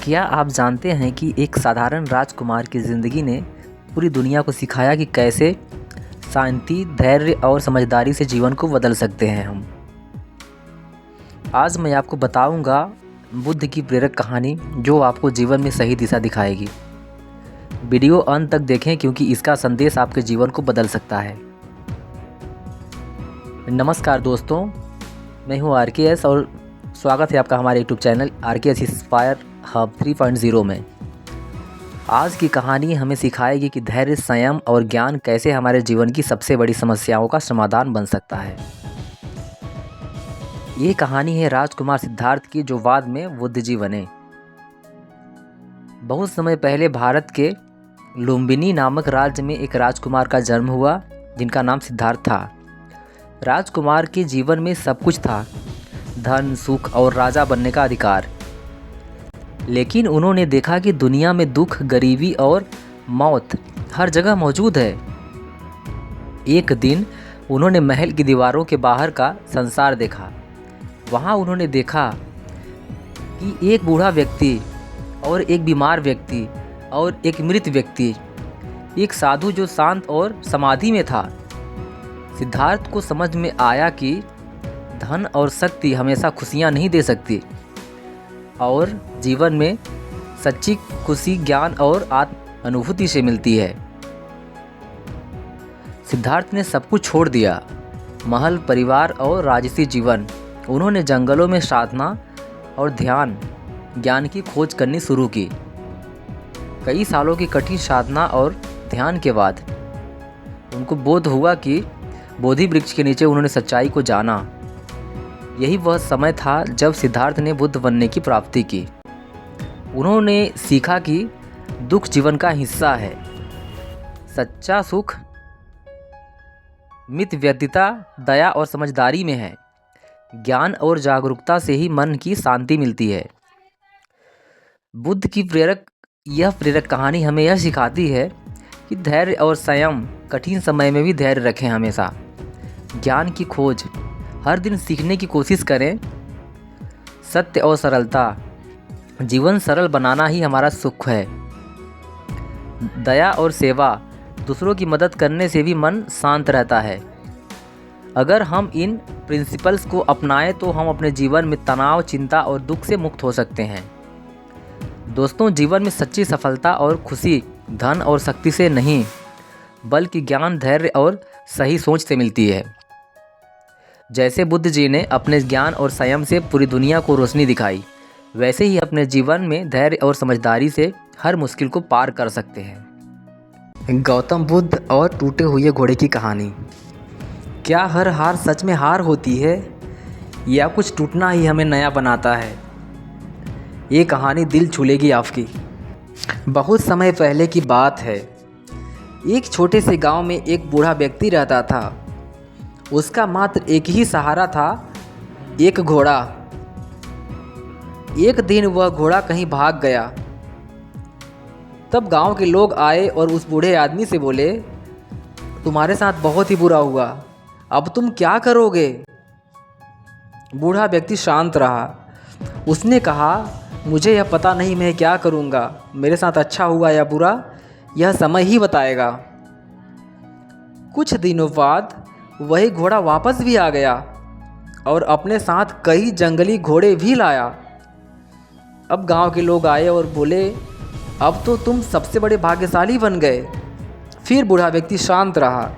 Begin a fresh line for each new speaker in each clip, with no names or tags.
क्या आप जानते हैं कि एक साधारण राजकुमार की ज़िंदगी ने पूरी दुनिया को सिखाया कि कैसे शांति, धैर्य और समझदारी से जीवन को बदल सकते हैं हम। आज मैं आपको बताऊंगा बुद्ध की प्रेरक कहानी जो आपको जीवन में सही दिशा दिखाएगी। वीडियो अंत तक देखें क्योंकि इसका संदेश आपके जीवन को बदल सकता है। नमस्कार दोस्तों, मैं हूं RKS और स्वागत है आपका हमारे YouTube channel RKS inspire hub 3.0 में। आज की कहानी हमें सिखाएगी कि धैर्य, संयम और ज्ञान कैसे हमारे जीवन की सबसे बड़ी समस्याओं का समाधान बन सकता है। ये कहानी है राजकुमार सिद्धार्थ की, जो बाद में बुद्ध जी बने। बहुत समय पहले भारत के लुम्बिनी नामक राज्य में एक राजकुमार का जन्म हुआ जिनका नाम सिद्धार्थ था। राजकुमार के जीवन में सब कुछ था, धन, सुख और राजा बनने का अधिकार। लेकिन उन्होंने देखा कि दुनिया में दुख, गरीबी और मौत हर जगह मौजूद है। एक दिन उन्होंने महल की दीवारों के बाहर का संसार देखा। वहाँ उन्होंने देखा कि एक बूढ़ा व्यक्ति और एक बीमार व्यक्ति और एक मृत व्यक्ति, एक साधु जो शांत और समाधि में था। सिद्धार्थ को समझ में आया कि धन और शक्ति हमेशा खुशियाँ नहीं दे सकती और जीवन में सच्ची खुशी ज्ञान और आत्म अनुभूति से मिलती है। सिद्धार्थ ने सब कुछ छोड़ दिया, महल, परिवार और राजसी जीवन। उन्होंने जंगलों में साधना और ध्यान, ज्ञान की खोज करनी शुरू की। कई सालों की कठिन साधना और ध्यान के बाद उनको बोध हुआ कि बोधि वृक्ष के नीचे उन्होंने सच्चाई को जाना। यही वह समय था जब सिद्धार्थ ने बुद्ध बनने की प्राप्ति की। उन्होंने सीखा कि दुख जीवन का हिस्सा है, सच्चा सुख मित व्यतिता, दया और समझदारी में है। ज्ञान और जागरूकता से ही मन की शांति मिलती है। बुद्ध की यह प्रेरक कहानी हमें यह सिखाती है कि धैर्य और संयम, कठिन समय में भी धैर्य रखें हमेशा। ज्ञान की खोज, हर दिन सीखने की कोशिश करें। सत्य और सरलता, जीवन सरल बनाना ही हमारा सुख है। दया और सेवा, दूसरों की मदद करने से भी मन शांत रहता है। अगर हम इन प्रिंसिपल्स को अपनाएं तो हम अपने जीवन में तनाव, चिंता और दुख से मुक्त हो सकते हैं। दोस्तों, जीवन में सच्ची सफलता और खुशी धन और शक्ति से नहीं, बल्कि ज्ञान, धैर्य और सही सोच से मिलती है। जैसे बुद्ध जी ने अपने ज्ञान और संयम से पूरी दुनिया को रोशनी दिखाई, वैसे ही अपने जीवन में धैर्य और समझदारी से हर मुश्किल को पार कर सकते हैं। गौतम बुद्ध और टूटे हुए घोड़े की कहानी। क्या हर हार सच में हार होती है या कुछ टूटना ही हमें नया बनाता है? ये कहानी दिल छू लेगी आपकी। बहुत समय पहले की बात है। एक छोटे से गांव में एक बूढ़ा व्यक्ति रहता था। उसका मात्र एक ही सहारा था, एक घोड़ा। एक दिन वह घोड़ा कहीं भाग गया। तब गांव के लोग आए और उस बूढ़े आदमी से बोले, तुम्हारे साथ बहुत ही बुरा हुआ, अब तुम क्या करोगे? बूढ़ा व्यक्ति शांत रहा। उसने कहा, मुझे यह पता नहीं मैं क्या करूँगा। मेरे साथ अच्छा हुआ या बुरा, यह समय ही बताएगा। कुछ दिनों बाद वही घोड़ा वापस भी आ गया और अपने साथ कई जंगली घोड़े भी लाया। अब गांव के लोग आए और बोले, अब तो तुम सबसे बड़े भाग्यशाली बन गए। फिर बूढ़ा व्यक्ति शांत रहा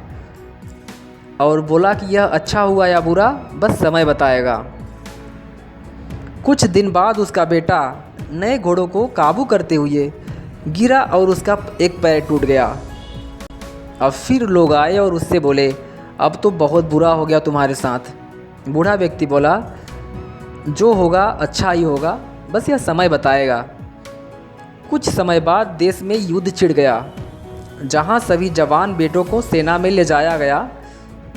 और बोला कि यह अच्छा हुआ या बुरा, बस समय बताएगा। कुछ दिन बाद उसका बेटा नए घोड़ों को काबू करते हुए गिरा और उसका एक पैर टूट गया। अब फिर लोग आए और उससे बोले, अब तो बहुत बुरा हो गया तुम्हारे साथ। बूढ़ा व्यक्ति बोला, जो होगा अच्छा ही होगा, बस यह समय बताएगा। कुछ समय बाद देश में युद्ध छिड़ गया, जहां सभी जवान बेटों को सेना में ले जाया गया,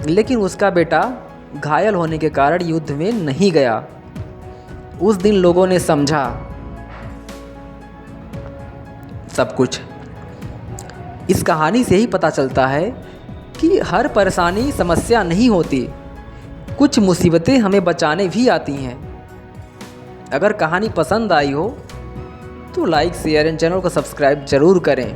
लेकिन उसका बेटा घायल होने के कारण युद्ध में नहीं गया। उस दिन लोगों ने समझा सब कुछ। इस कहानी से ही पता चलता है कि हर परेशानी समस्या नहीं होती, कुछ मुसीबतें हमें बचाने भी आती हैं। अगर कहानी पसंद आई हो तो लाइक शेयर एंड चैनल को सब्सक्राइब जरूर करें।